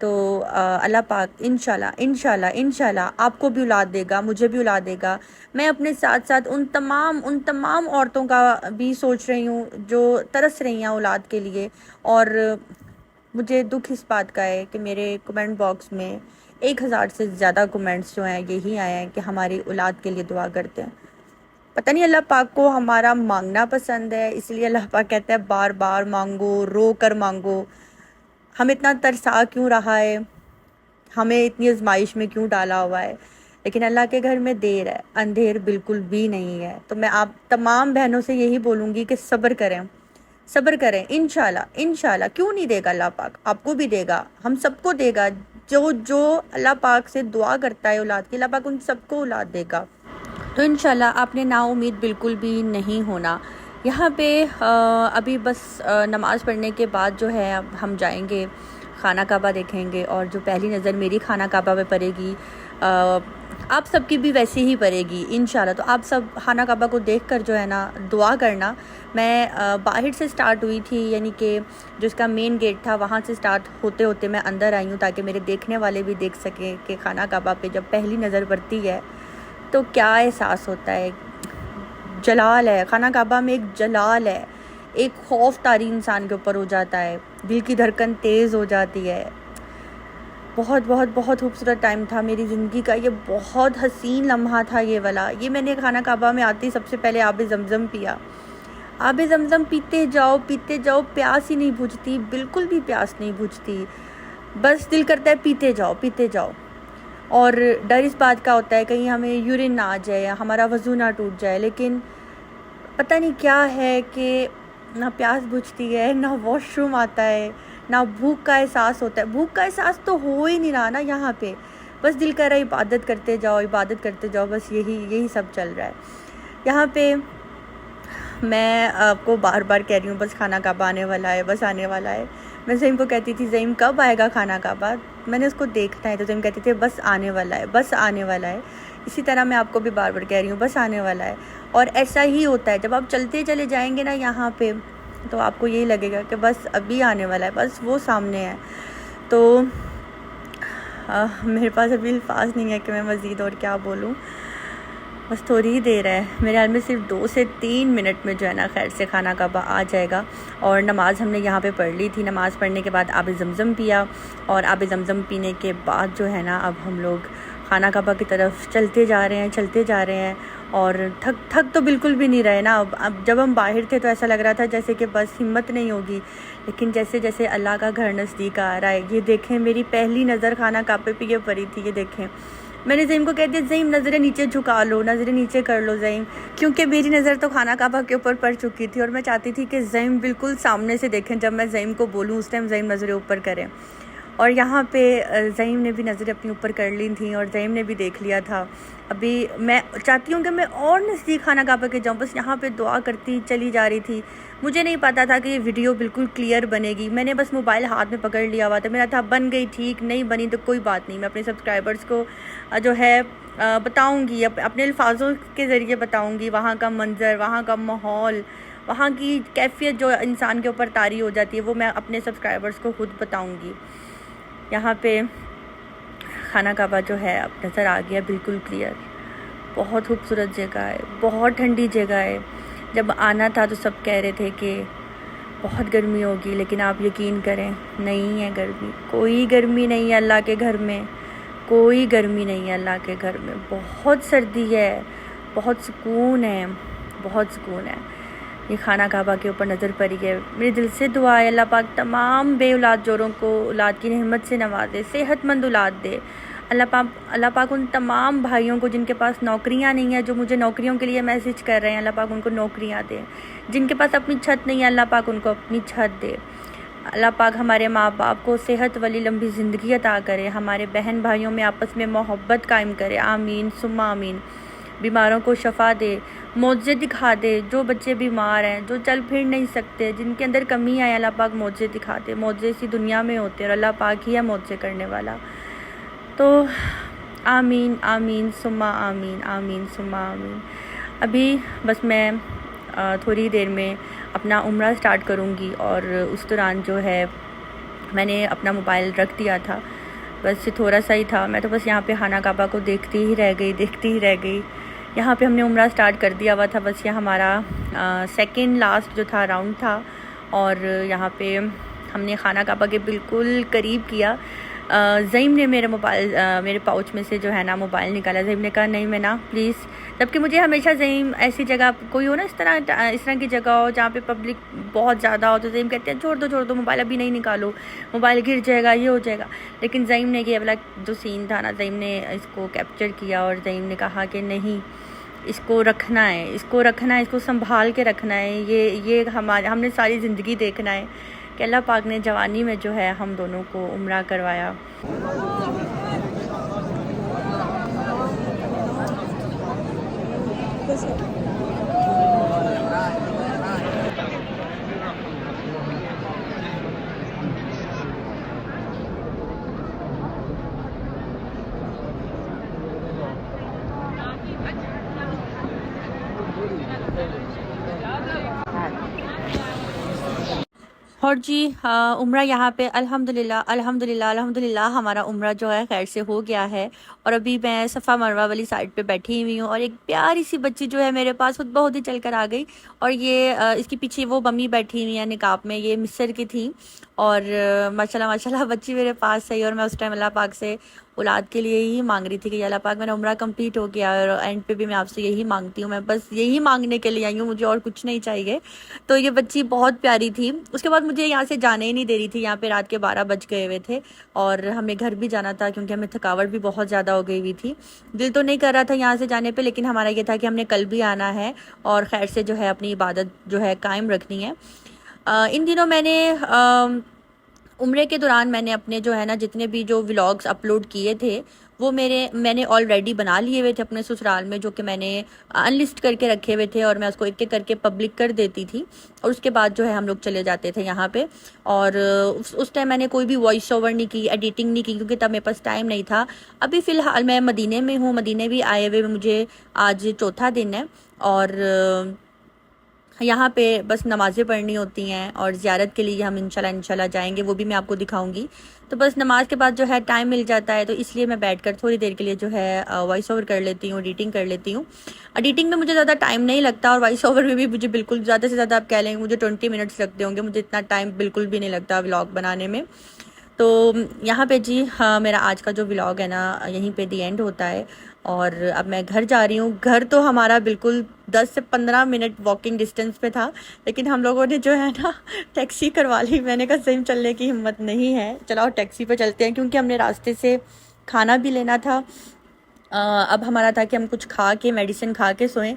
تو اللہ پاک انشاءاللہ آپ کو بھی اولاد دے گا، مجھے بھی اولاد دے گا۔ میں اپنے ساتھ ساتھ ان تمام عورتوں کا بھی سوچ رہی ہوں جو ترس رہی ہیں اولاد کے لیے، اور مجھے دکھ اس بات کا ہے کہ میرے کمنٹ باکس میں 1000 سے زیادہ کمنٹس جو ہیں یہی آئے ہیں کہ ہماری اولاد کے لیے دعا کرتے ہیں۔ پتہ نہیں اللہ پاک کو ہمارا مانگنا پسند ہے، اس لیے اللہ پاک کہتا ہے بار بار مانگو، رو کر مانگو۔ ہمیں اتنا ترسا کیوں رہا ہے، ہمیں اتنی آزمائش میں کیوں ڈالا ہوا ہے، لیکن اللہ کے گھر میں دیر ہے، اندھیر بالکل بھی نہیں ہے۔ تو میں آپ تمام بہنوں سے یہی بولوں گی کہ صبر کریں، انشاءاللہ کیوں نہیں دے گا اللہ پاک، آپ کو بھی دے گا، ہم سب کو دے گا۔ جو اللہ پاک سے دعا کرتا ہے اولاد کی، اللہ پاک ان سب کو اولاد دے گا۔ تو انشاءاللہ آپ نے نا امید بالکل بھی نہیں ہونا۔ یہاں پہ ابھی بس نماز پڑھنے کے بعد جو ہے اب ہم جائیں گے خانہ کعبہ دیکھیں گے، اور جو پہلی نظر میری خانہ کعبہ پہ پڑے گی آپ سب کی بھی ویسی ہی پڑے گی انشاءاللہ۔ تو آپ سب خانہ کعبہ کو دیکھ کر جو ہے نا دعا کرنا۔ میں باہر سے سٹارٹ ہوئی تھی، یعنی کہ جو اس کا مین گیٹ تھا وہاں سے سٹارٹ ہوتے ہوتے میں اندر آئی ہوں، تاکہ میرے دیکھنے والے بھی دیکھ سکیں کہ خانہ کعبہ پہ جب پہلی نظر پڑتی ہے تو کیا احساس ہوتا ہے۔ جلال ہے خانہ کعبہ میں، ایک جلال ہے، ایک خوف طاری انسان کے اوپر ہو جاتا ہے، دل کی دھڑکن تیز ہو جاتی ہے۔ بہت بہت بہت خوبصورت ٹائم تھا میری زندگی کا، یہ بہت حسین لمحہ تھا یہ والا۔ یہ میں نے خانہ کعبہ میں آتی سب سے پہلے آب زمزم پیا۔ آب زمزم پیتے جاؤ پیاس ہی نہیں بجھتی، بالکل بھی پیاس نہیں بجھتی، بس دل کرتا ہے پیتے جاؤ۔ اور ڈر اس بات کا ہوتا ہے کہیں ہمیں یورین نہ آ جائے یا ہمارا وضو نہ ٹوٹ جائے، لیکن پتہ نہیں کیا ہے کہ نہ پیاس بجھتی ہے، نہ واش روم آتا ہے، نہ بھوک کا احساس ہوتا ہے۔ بھوک کا احساس تو ہو ہی نہیں رہا نا یہاں پہ، بس دل کر رہا ہے عبادت کرتے جاؤ، بس یہی سب چل رہا ہے یہاں پہ۔ میں آپ کو بار بار کہہ رہی ہوں بس خانہ کعبہ آنے والا ہے۔ میں زیم کو کہتی تھی زیم کب آئے گا خانہ کعبہ، میں نے اس کو دیکھنا ہے، تو زیم کہتی تھی بس آنے والا ہے۔ اسی طرح میں آپ کو بھی بار بار کہہ رہی ہوں بس آنے والا ہے۔ اور ایسا ہی ہوتا ہے جب آپ چلتے چلے جائیں گے نا یہاں پہ، تو آپ کو یہی لگے گا کہ بس ابھی آنے والا ہے، بس وہ سامنے ہے۔ تو میرے پاس ابھی الفاظ نہیں ہے کہ میں مزید اور کیا بولوں، بس تھوڑی ہی دیر ہے، میرے خیال میں صرف 2 سے 3 منٹ میں جو ہے نا خیر سے خانہ کعبہ آ جائے گا۔ اور نماز ہم نے یہاں پہ پڑھ لی تھی، نماز پڑھنے کے بعد آب زمزم پیا، اور آب زمزم پینے کے بعد جو ہے نا اب ہم لوگ خانہ کعبہ کی طرف چلتے جا رہے ہیں، اور تھک تو بالکل بھی نہیں رہے نا۔ اب جب ہم باہر تھے تو ایسا لگ رہا تھا جیسے کہ بس ہمت نہیں ہوگی، لیکن جیسے اللہ کا گھر نزدیک آ رہا ہے، یہ دیکھیں میری پہلی نظر خانہ کعبے پہ یہ پڑی تھی، یہ دیکھیں۔ میں نے زیم کو کہہ دیا زیم نظریں نیچے جھکا لو، نظریں نیچے کر لو زیم، کیونکہ میری نظر تو خانہ کعبہ کے اوپر پڑ چکی تھی، اور میں چاہتی تھی کہ زیم بالکل سامنے سے دیکھیں، جب میں زیم کو بولوں اس ٹائم زیم نظریں اوپر کریں۔ اور یہاں پہ زیم نے بھی نظریں اپنی اوپر کر لی تھیں، اور زیم نے بھی دیکھ لیا تھا۔ ابھی میں چاہتی ہوں کہ میں اور نزدیک خانہ کعبہ کے جاؤں، بس یہاں پہ دعا کرتی چلی جا رہی تھی۔ مجھے نہیں پتا تھا کہ یہ ویڈیو بالکل کلیئر بنے گی، میں نے بس موبائل ہاتھ میں پکڑ لیا ہوا تھا، میرا تھا بن گئی ٹھیک، نہیں بنی تو کوئی بات نہیں، میں اپنے سبسکرائبرز کو جو ہے بتاؤں گی، اپنے الفاظوں کے ذریعے بتاؤں گی وہاں کا منظر، وہاں کا ماحول، وہاں کی کیفیت جو انسان کے اوپر طاری ہو جاتی ہے، وہ میں اپنے سبسکرائبرز کو خود بتاؤں گی۔ یہاں پہ خانہ کعبہ جو ہے اب نظر آ گیا بالکل کلیئر، بہت خوبصورت جگہ ہے، بہت ٹھنڈی جگہ ہے۔ جب آنا تھا تو سب کہہ رہے تھے کہ بہت گرمی ہوگی، لیکن آپ یقین کریں نہیں ہے گرمی، کوئی گرمی نہیں ہے اللہ کے گھر میں، کوئی گرمی نہیں ہے اللہ کے گھر میں، بہت سردی ہے، بہت سکون ہے، بہت سکون ہے۔ یہ خانہ کعبہ کے اوپر نظر پڑی ہے، میرے دل سے دعا ہے اللہ پاک تمام بے اولاد جوڑوں کو اولاد کی نعمت سے نوازے، صحت مند اولاد دے۔ اللہ پاک ان تمام بھائیوں کو جن کے پاس نوکریاں نہیں ہیں، جو مجھے نوکریوں کے لیے میسج کر رہے ہیں، اللہ پاک ان کو نوکریاں دے۔ جن کے پاس اپنی چھت نہیں ہے، اللہ پاک ان کو اپنی چھت دے۔ اللہ پاک ہمارے ماں باپ کو صحت والی لمبی زندگی عطا کرے، ہمارے بہن بھائیوں میں آپس میں محبت قائم کرے، آمین ثم آمین۔ بیماروں کو شفا دے، معجزے دکھا دے، جو بچے بیمار ہیں، جو چل پھر نہیں سکتے، جن کے اندر کمی آئے، اللہ پاک معجزے دکھا دے۔ معجزے اسی دنیا میں ہوتے ہیں اور اللہ پاک ہی ہے معجزے کرنے والا۔ تو آمین آمین ثم آمین، آمین ثم آمین۔ ابھی بس میں تھوڑی دیر میں اپنا عمرہ سٹارٹ کروں گی، اور اس دوران جو ہے میں نے اپنا موبائل رکھ دیا تھا، بس تھوڑا سا ہی تھا، میں تو بس یہاں پہ خانہ کعبہ کو دیکھتی ہی رہ گئی. یہاں پہ ہم نے عمرہ سٹارٹ کر دیا ہوا تھا، بس یہ ہمارا سیکنڈ لاسٹ جو تھا راؤنڈ تھا، اور یہاں پہ ہم نے خانہ کعبہ کے بالکل قریب کیا. زعیم نے میرے پاؤچ میں سے جو ہے نا موبائل نکالا. زعیم نے کہا نہیں میں نا پلیز، جبکہ مجھے ہمیشہ زعیم ایسی جگہ کوئی ہو نا اس طرح کی جگہ ہو جہاں پہ پبلک بہت زیادہ ہو تو زعیم کہتے ہیں چھوڑ دو موبائل ابھی نہیں نکالو، موبائل گر جائے گا، یہ ہو جائے گا. لیکن زعیم نے یہ والا جو سین تھا نا، زعیم نے اس کو کیپچر کیا، اور زعیم نے کہا کہ نہیں اس کو رکھنا ہے، اس کو سنبھال کے رکھنا ہے، یہ ہم نے ساری زندگی دیکھنا ہے کہ اللہ پاک نے جوانی میں جو ہے ہم دونوں کو عمرہ کروایا. اور جی عمرہ یہاں پہ الحمدللہ ہمارا عمرہ جو ہے خیر سے ہو گیا ہے. اور ابھی میں صفا مروہ والی سائڈ پہ بیٹھی ہوئی ہوں، اور ایک پیاری سی بچی جو ہے میرے پاس خود بہت ہی چل کر آ گئی. اور یہ اس کے پیچھے وہ ممی بیٹھی ہوئی ہیں نقاب میں، یہ مصر کی تھیں. اور ماشاءاللہ بچی میرے پاس ہے. اور میں اس ٹائم اللہ پاک سے اولاد کے لیے ہی مانگ رہی تھی کہ اللہ پاک میرا عمرہ کمپلیٹ ہو گیا، اور اینڈ پہ بھی میں آپ سے یہی مانگتی ہوں، میں بس یہی مانگنے کے لیے آئی ہوں، مجھے اور کچھ نہیں چاہیے. تو یہ بچی بہت پیاری تھی. اس کے بعد مجھے یہاں سے جانے ہی نہیں دے رہی تھی. یہاں پہ رات کے 12 بج گئے ہوئے تھے، اور ہمیں گھر بھی جانا تھا کیونکہ ہمیں تھکاوٹ بھی بہت زیادہ ہو گئی ہوئی تھی. دل تو نہیں کر رہا تھا یہاں سے جانے پہ، لیکن ہمارا یہ تھا کہ ہم نے کل بھی آنا ہے اور خیر سے جو ہے اپنی عبادت جو ہے قائم رکھنی ہے. ان دنوں میں نے عمرے کے دوران میں نے اپنے جو ہے نا جتنے بھی جو ولاگز اپلوڈ کیے تھے وہ میں نے آلریڈی بنا لیے ہوئے تھے اپنے سسرال میں، جو کہ میں نے انلسٹ کر کے رکھے ہوئے تھے، اور میں اس کو ایک ایک کر کے پبلک کر دیتی تھی. اور اس کے بعد جو ہے ہم لوگ چلے جاتے تھے یہاں پہ. اور اس ٹائم میں نے کوئی بھی وائس اوور نہیں کی، ایڈیٹنگ نہیں کی، کیونکہ تب میرے پاس ٹائم نہیں تھا. ابھی فی الحال میں مدینے میں ہوں، مدینے بھی آئے ہوئے مجھے آج چوتھا دن ہے. اور یہاں پہ بس نمازیں پڑھنی ہوتی ہیں، اور زیارت کے لیے ہم انشاءاللہ جائیں گے، وہ بھی میں آپ کو دکھاؤں گی. تو بس نماز کے بعد جو ہے ٹائم مل جاتا ہے، تو اس لیے میں بیٹھ کر تھوڑی دیر کے لیے جو ہے وائس اوور کر لیتی ہوں، ایڈیٹنگ کر لیتی ہوں. ایڈیٹنگ میں مجھے زیادہ ٹائم نہیں لگتا، اور وائس اوور میں بھی مجھے بالکل زیادہ سے زیادہ آپ کہہ لیں گے مجھے 20 منٹس لگتے ہوں گے. مجھے اتنا ٹائم بالکل بھی نہیں لگتا ولاگ بنانے میں. تو یہاں پہ جی میرا آج کا جو ولاگ ہے نا یہیں پہ دی اینڈ ہوتا ہے. اور اب میں گھر جا رہی ہوں. گھر تو ہمارا بالکل 10 سے 15 منٹ واکنگ ڈسٹینس پہ تھا، لیکن ہم لوگوں نے جو ہے نا ٹیکسی کروا لی. میں نے کہا صحیح چلنے کی ہمت نہیں ہے، چلاؤ ٹیکسی پہ چلتے ہیں، کیونکہ ہم نے راستے سے کھانا بھی لینا تھا. اب ہمارا تھا کہ ہم کچھ کھا کے میڈیسن کھا کے سوئیں.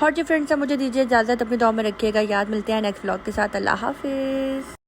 اور جو فرینڈس مجھے دیجیے اجازت، اپنی دعا میں رکھیے گا. یاد ملتے ہیں نیکسٹ ولاگ کے ساتھ. اللہ حافظ.